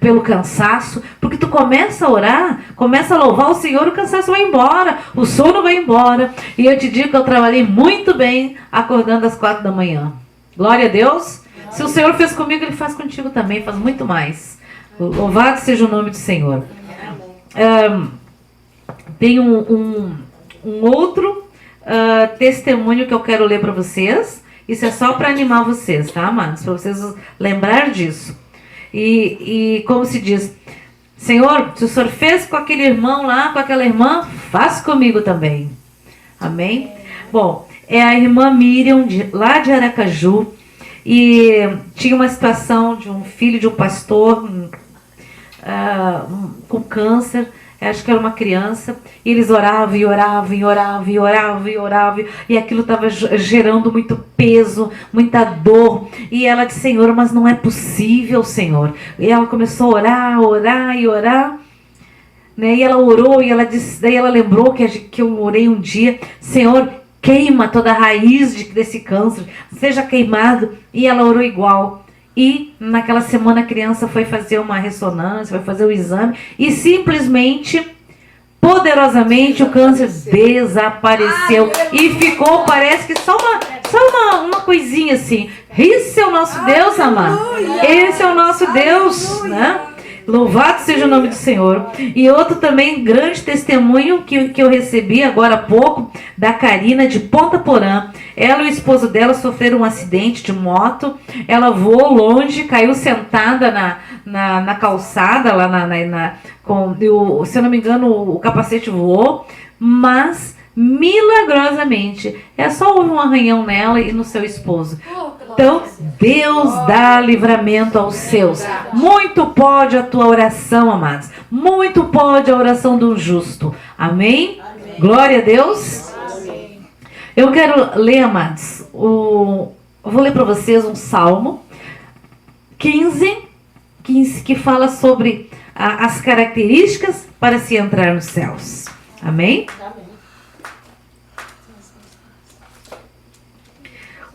pelo cansaço, porque tu começa a orar, começa a louvar o Senhor, o cansaço vai embora, o sono vai embora. E eu te digo que eu trabalhei muito bem acordando às 4 da manhã. Glória a Deus. Se o Senhor fez comigo, Ele faz contigo também, faz muito mais. Louvado seja o nome do Senhor. Tem um outro testemunho que eu quero ler para vocês. Isso é só para animar vocês, tá, amados? Para vocês lembrar disso. E como se diz, Senhor, se o Senhor fez com aquele irmão lá, com aquela irmã, faz comigo também. Amém? Bom, é a irmã Miriam, lá de Aracaju. E tinha uma situação de um filho de um pastor com câncer. Acho que era uma criança, e eles oravam e oravam e oravam e oravam e oravam, e aquilo estava gerando muito peso, muita dor, e ela disse, Senhor, mas não é possível, Senhor. E ela começou a orar, orar e orar, né? E ela orou, e ela disse, daí ela lembrou que eu orei um dia, Senhor, queima toda a raiz desse câncer, seja queimado, e ela orou igual. E naquela semana a criança foi fazer uma ressonância, foi fazer o exame e simplesmente, poderosamente, o câncer desapareceu. E ficou, parece que só uma coisinha assim. Esse é o nosso Deus, amado. Esse é o nosso Deus, né? Louvado seja o nome do Senhor. E outro também grande testemunho que eu recebi agora há pouco, da Karina de Ponta Porã. Ela e o esposo dela sofreram um acidente de moto. Ela voou longe, caiu sentada na calçada, lá se eu não me engano, o capacete voou, mas milagrosamente, só houve um arranhão nela e no seu esposo. Então, Deus dá livramento aos seus. Muito pode a tua oração, amados. Muito pode a oração do justo. Amém? Glória a Deus. Eu quero ler, amados, eu vou ler para vocês um Salmo 15, que fala sobre as características para se entrar nos céus. Amém?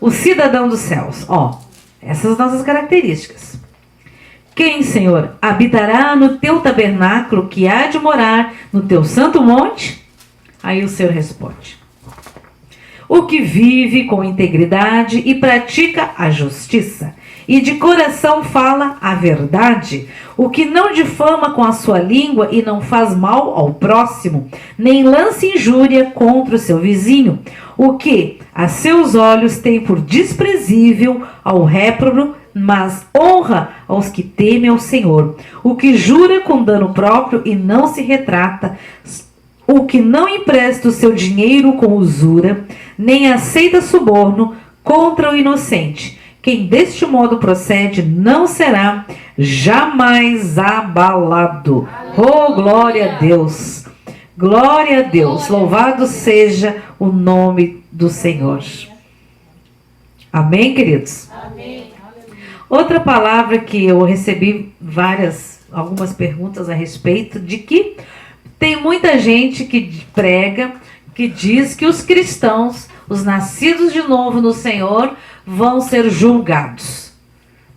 O cidadão dos céus. Essas nossas características. Quem, Senhor, habitará no teu tabernáculo, que há de morar no teu santo monte? Aí o Senhor responde. O que vive com integridade e pratica a justiça, e de coração fala a verdade, o que não difama com a sua língua e não faz mal ao próximo, nem lança injúria contra o seu vizinho, o que a seus olhos tem por desprezível ao réprobo, mas honra aos que temem ao Senhor, o que jura com dano próprio e não se retrata, o que não empresta o seu dinheiro com usura, nem aceita suborno contra o inocente. Quem deste modo procede não será jamais abalado. Oh, glória a Deus! Glória a Deus! Louvado seja o nome do Senhor. Amém, queridos? Amém. Outra palavra que eu recebi algumas perguntas a respeito de que tem muita gente que prega, que diz que os cristãos, os nascidos de novo no Senhor, vão ser julgados.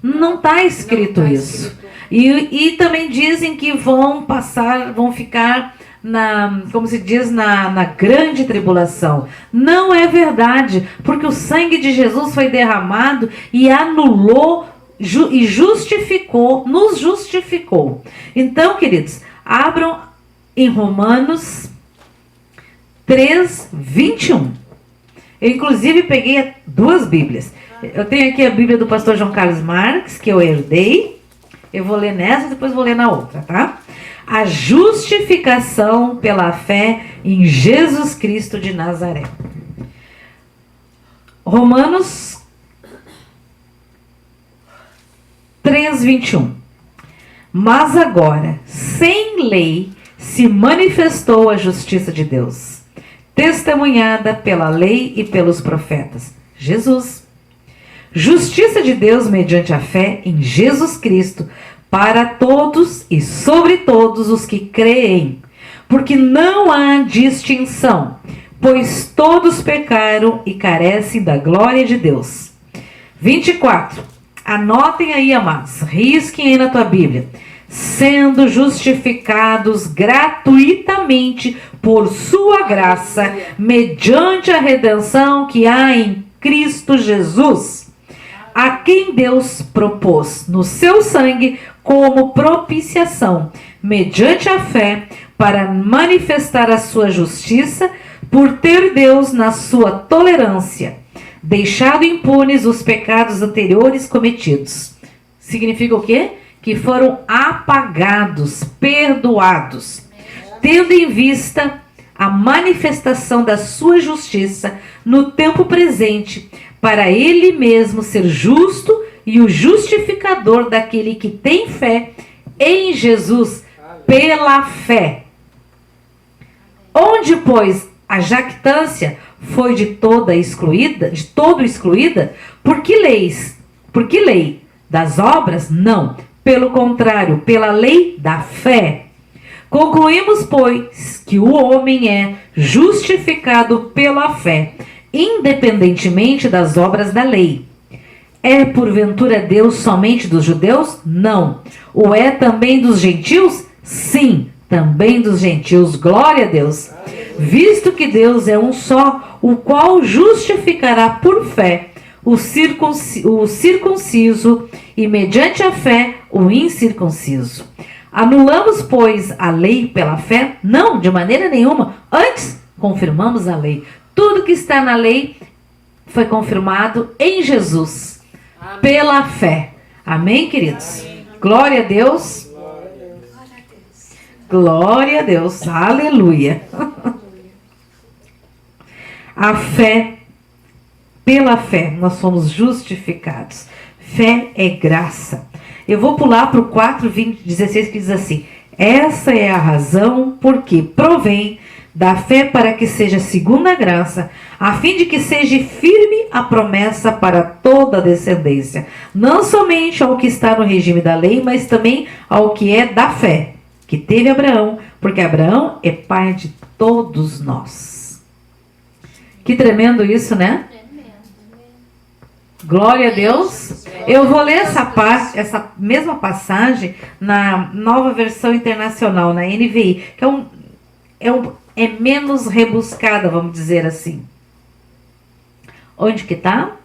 Não está escrito isso. E também dizem que vão ficar como se diz, na grande tribulação. Não é verdade, porque o sangue de Jesus foi derramado e anulou e justificou, nos justificou. Então, queridos, abram em Romanos 3, 21. Eu, inclusive, peguei 2 Bíblias. Eu tenho aqui a Bíblia do pastor João Carlos Marques, que eu herdei. Eu vou ler nessa e depois vou ler na outra, tá? A justificação pela fé em Jesus Cristo de Nazaré. Romanos 3, 21. Mas agora, sem lei, se manifestou a justiça de Deus, testemunhada pela lei e pelos profetas. Jesus. Justiça de Deus mediante a fé em Jesus Cristo, para todos e sobre todos os que creem, porque não há distinção, pois todos pecaram e carecem da glória de Deus. 24. Anotem aí, amados, risquem aí na tua Bíblia. Sendo justificados gratuitamente por sua graça, mediante a redenção que há em Cristo Jesus, a quem Deus propôs no seu sangue como propiciação, mediante a fé, para manifestar a sua justiça, por ter Deus, na sua tolerância, deixado impunes os pecados anteriores cometidos. Significa o quê? Que foram apagados, perdoados, tendo em vista a manifestação da sua justiça no tempo presente, para ele mesmo ser justo e o justificador daquele que tem fé em Jesus pela fé. Onde, pois, a jactância foi de todo excluída? Por que lei? Das obras? Não. Pelo contrário, pela lei da fé. Concluímos, pois, que o homem é justificado pela fé, independentemente das obras da lei. É porventura Deus somente dos judeus? Não. O é também dos gentios? Sim, também dos gentios. Glória a Deus. Visto que Deus é um só, o qual justificará por fé o circunciso e mediante a fé o incircunciso. Anulamos, pois, a lei pela fé? Não, de maneira nenhuma. Antes, confirmamos a lei. Tudo que está na lei foi confirmado em Jesus. Amém. Pela fé. Amém, queridos? Amém. Glória a Deus. Glória a Deus. Aleluia. A fé, pela fé, nós somos justificados. Fé é graça. Eu vou pular para o 4:16, que diz assim: essa é a razão porque provém da fé para que seja segundo a graça, a fim de que seja firme a promessa para toda a descendência, não somente ao que está no regime da lei, mas também ao que é da fé, que teve Abraão, porque Abraão é pai de todos nós. Que tremendo isso, né? Glória a Deus. Eu vou ler essa mesma passagem na Nova Versão Internacional, na NVI, que é menos rebuscada, vamos dizer assim. Onde que está?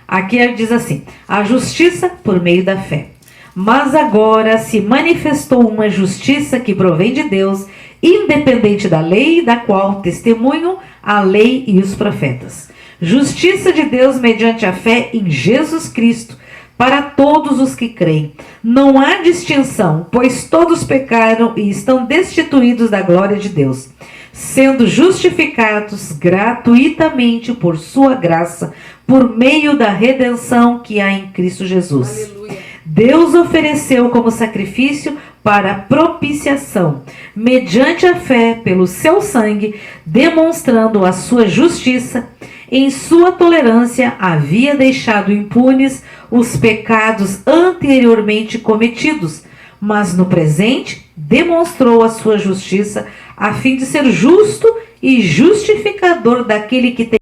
Aqui ele diz assim: a justiça por meio da fé. Mas agora se manifestou uma justiça que provém de Deus, independente da lei, da qual testemunham a lei e os profetas. Justiça de Deus mediante a fé em Jesus Cristo, para todos os que creem. Não há distinção, pois todos pecaram e estão destituídos da glória de Deus, sendo justificados gratuitamente por sua graça, por meio da redenção que há em Cristo Jesus. Aleluia. Deus ofereceu como sacrifício para propiciação, mediante a fé pelo seu sangue, demonstrando a sua justiça. Em sua tolerância havia deixado impunes os pecados anteriormente cometidos, mas no presente demonstrou a sua justiça, a fim de ser justo e justificador daquele que tem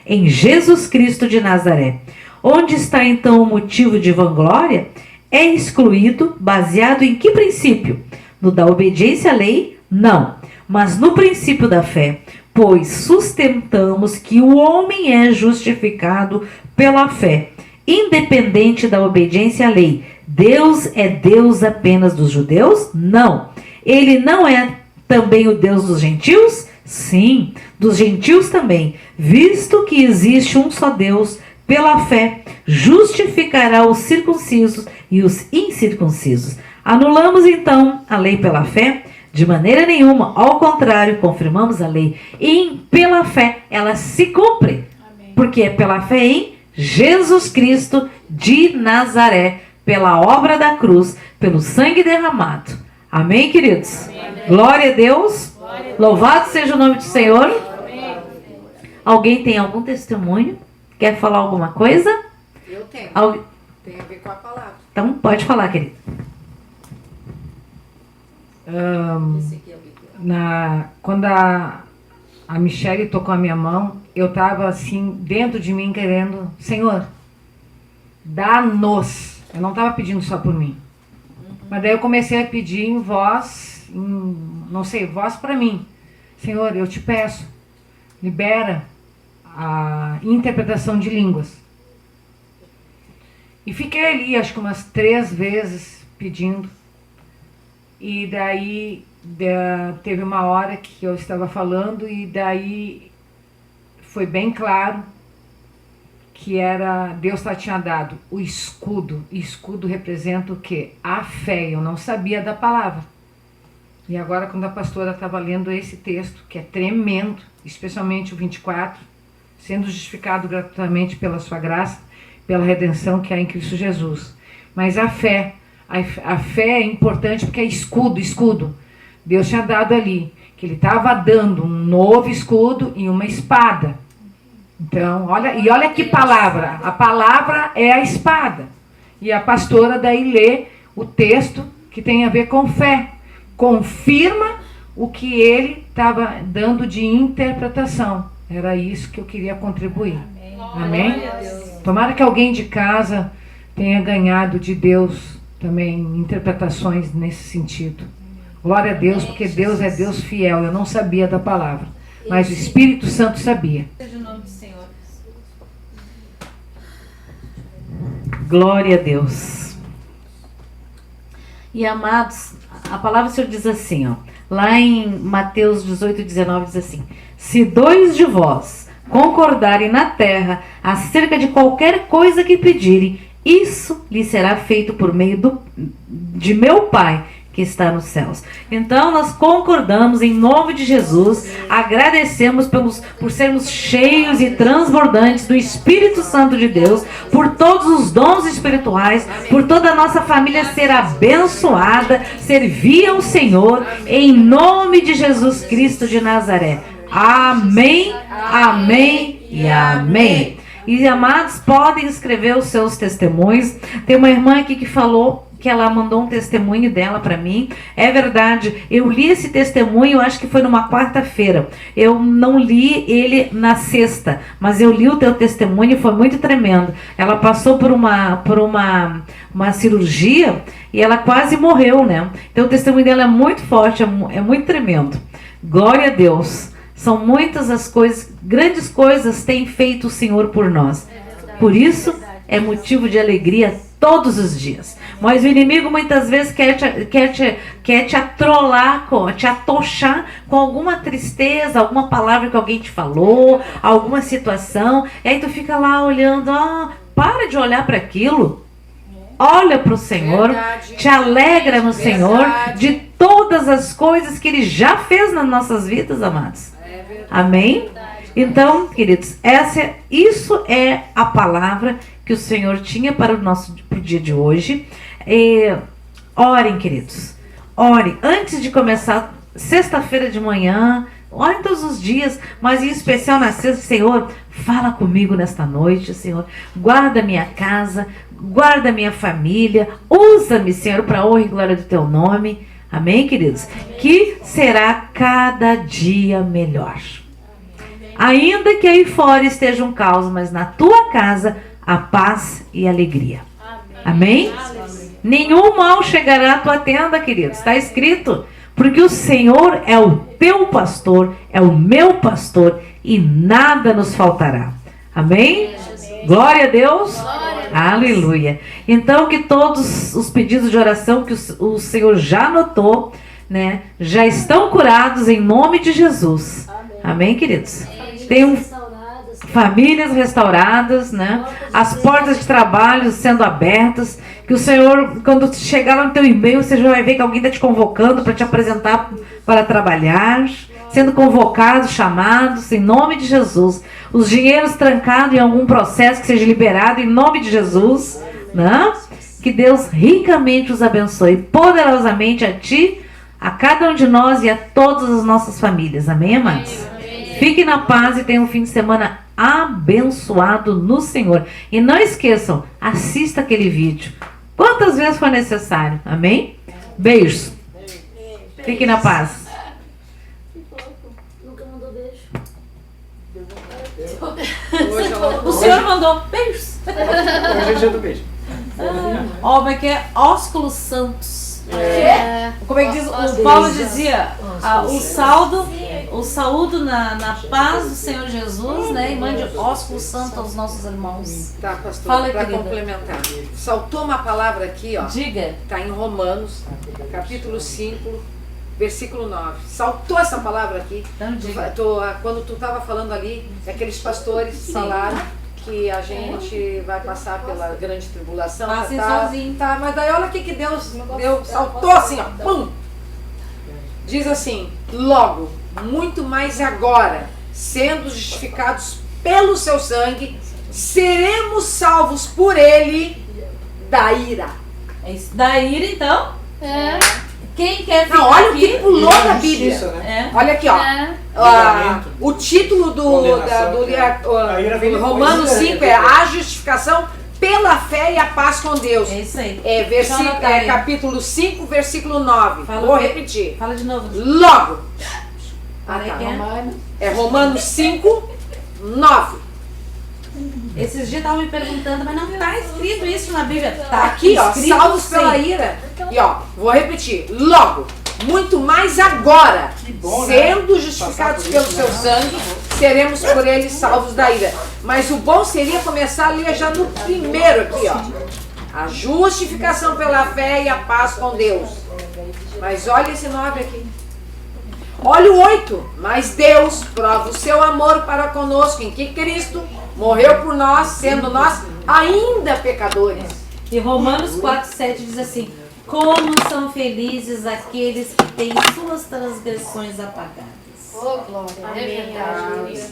em Jesus Cristo de Nazaré. Onde está então o motivo de vanglória? É excluído, baseado em que princípio? No da obediência à lei Não, mas no princípio da fé, pois sustentamos que o homem é justificado pela fé, independente da obediência à lei. Deus é Deus apenas dos judeus? Não. Ele não é também o Deus dos gentios? Sim, dos gentios também, visto que existe um só Deus, pela fé, justificará os circuncisos e os incircuncisos. Anulamos então a lei pela fé? De maneira nenhuma, ao contrário, confirmamos a lei. E pela fé, ela se cumpre. Amém. Porque é pela fé em Jesus Cristo de Nazaré, pela obra da cruz, pelo sangue derramado. Amém, queridos? Amém. Glória a Deus. Glória a Deus. Louvado seja o nome do Senhor. Amém. Alguém tem algum testemunho? Quer falar alguma coisa? Eu tenho. Tem a ver com a palavra. Então, pode falar, querido. Quando a Michele tocou a minha mão, eu estava assim, dentro de mim, querendo, Senhor, dá-nos. Eu não estava pedindo só por mim. Mas daí eu comecei a pedir em voz, voz para mim. Senhor, eu te peço, libera a interpretação de línguas. E fiquei ali, acho que umas 3 vezes pedindo. E daí teve uma hora que eu estava falando e daí foi bem claro que Deus tinha dado o escudo. E escudo representa o quê? A fé. Eu não sabia da palavra. E agora, quando a pastora estava lendo esse texto, que é tremendo, especialmente o 24, sendo justificado gratuitamente pela sua graça, pela redenção que há em Cristo Jesus. Mas a fé é importante porque é escudo. Deus tinha dado ali, que ele estava dando um novo escudo e uma espada. Então, olha que palavra. A palavra é a espada. E a pastora daí lê o texto que tem a ver com fé. Confirma o que ele estava dando de interpretação. Era isso que eu queria contribuir. Amém? Tomara que alguém de casa tenha ganhado de Deus também interpretações nesse sentido. Glória a Deus, porque Deus é Deus fiel. Eu não sabia da palavra, mas o Espírito Santo sabia. Seja o nome do Senhor. Glória a Deus. E amados, a palavra do Senhor diz assim, ó, lá em Mateus 18:19 diz assim: se 2 de vós concordarem na terra acerca de qualquer coisa que pedirem, isso lhe será feito por meio de meu Pai que está nos céus. Então nós concordamos em nome de Jesus, agradecemos por sermos cheios e transbordantes do Espírito Santo de Deus, por todos os dons espirituais, por toda a nossa família ser abençoada, servir ao Senhor, em nome de Jesus Cristo de Nazaré. Amém, amém e amém. E amados, podem escrever os seus testemunhos. Tem uma irmã aqui que falou que ela mandou um testemunho dela para mim. É verdade, eu li esse testemunho, acho que foi numa quarta-feira. Eu não li ele na sexta, mas eu li o teu testemunho, foi muito tremendo. Ela passou por uma cirurgia e ela quase morreu, né? Então o testemunho dela é muito forte, é muito tremendo. Glória a Deus. São muitas as coisas, grandes coisas tem feito o Senhor por nós. Por isso, é motivo de alegria todos os dias. Mas o inimigo muitas vezes quer te atrolar, te atochar com alguma tristeza, alguma palavra que alguém te falou, alguma situação. E aí tu fica lá olhando, para de olhar para aquilo. Olha para o Senhor, te alegra no Senhor de todas as coisas que Ele já fez nas nossas vidas, amados. Amém? Então, queridos, isso é a palavra que o Senhor tinha para o dia de hoje. Orem, queridos. Orem. Antes de começar, sexta-feira de manhã, orem todos os dias, mas em especial na sexta. Senhor, fala comigo nesta noite, Senhor. Guarda minha casa, guarda minha família. Usa-me, Senhor, para a honra e glória do Teu nome. Amém, queridos? Amém. Que será cada dia melhor. Ainda que aí fora esteja um caos, mas na tua casa a paz e alegria. Amém? Amém? Nenhum mal chegará à tua tenda, queridos. Está escrito. Porque o Senhor é o teu pastor, é o meu pastor, e nada nos faltará. Amém? Glória a Deus. Aleluia. Então, que todos os pedidos de oração que o Senhor já anotou, né, já estão curados em nome de Jesus. Amém, queridos? Tem famílias restauradas, né? As portas de trabalho sendo abertas. Que o Senhor, quando chegar lá no teu e-mail, você já vai ver que alguém está te convocando para te apresentar para trabalhar, sendo convocados, chamados, em nome de Jesus. Os dinheiros trancados em algum processo que seja liberado em nome de Jesus, né? Que Deus ricamente os abençoe, poderosamente a ti, a cada um de nós e a todas as nossas famílias. Amém, amados? Fiquem na paz e tenham um fim de semana abençoado no Senhor. E não esqueçam, assista aquele vídeo quantas vezes for necessário. Amém? Beijos. Fiquem na paz. O senhor mandou beijos. Hoje é dia do beijo. Ó, como é que é? Ósculos santos. Como é que diz? O Paulo dizia, o saúdo na paz do Senhor Jesus, né? E mande ósculo santo aos nossos irmãos. Tá, pastor, Fala, para querida. complementar. Saltou uma palavra aqui, ó. Diga. Está em Romanos, capítulo 5, versículo 9. Saltou essa palavra aqui. Então diga. Quando tu estava falando ali, aqueles pastores falaram que a gente vai passar pela grande tribulação. Passem sozinho. Tá, mas daí olha o que Deus saltou assim, ó. Pum! Diz assim, logo, muito mais agora, sendo justificados pelo seu sangue, seremos salvos por ele da ira. É isso. Da ira, então. Quem quer ficar Não, olha o aqui? que pulou da Bíblia. Isso, né? Olha aqui, ó. O título do Romanos 5 é a justificação pela fé e a paz com Deus. É isso aí. Capítulo 5, versículo 9. Fala Vou o quê? repetir. Fala de novo. Logo. Fala aí, que é? É Romanos 5, 9. Esses dias estavam me perguntando, mas não está escrito isso na Bíblia. Tá aqui, ó, escrito, salvos sim. pela ira. E ó, vou repetir. Logo, muito mais agora, bom, sendo né? justificados Passar por pelo isso, seu né? sangue, seremos por ele salvos da ira. Mas o bom seria começar a ler já no primeiro aqui, ó. A justificação pela fé e a paz com Deus. Mas olha esse 9 aqui. Olha o 8. Mas Deus prova o seu amor para conosco em que Cristo morreu por nós, sendo nós ainda pecadores. E Romanos 4,7 diz assim: como são felizes aqueles que têm suas transgressões apagadas. Oh, glória. É verdade.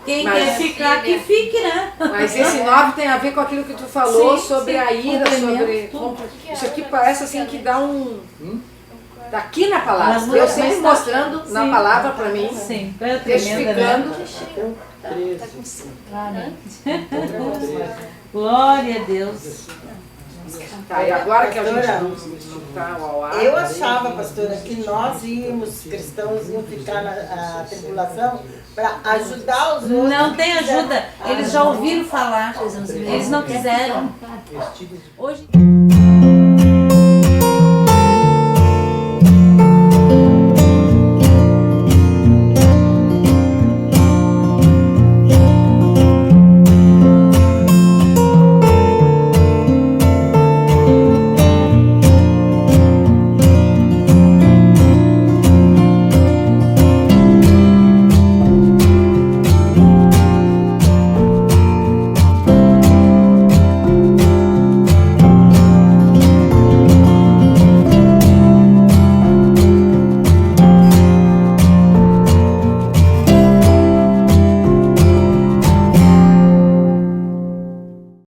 Quem Mas- quer ficar, que fique, né? Mas esse 9 tem a ver com aquilo que tu falou Sim, sobre sim, a ira, complemento, sobre... Isso aqui parece assim que dá um... Tá aqui na palavra. Mas Deus sempre está- mostrando na sim. palavra para mim. Sim, foi tremenda, Testificando. né? Glória a Deus. Tá, e agora que a gente Pastora, tá ao ar. Eu achava, pastora, que nós íamos, cristãos, íamos ficar na tribulação para ajudar os outros. Não tem ajuda. Eles já ouviram falar. Eles não quiseram. Hoje.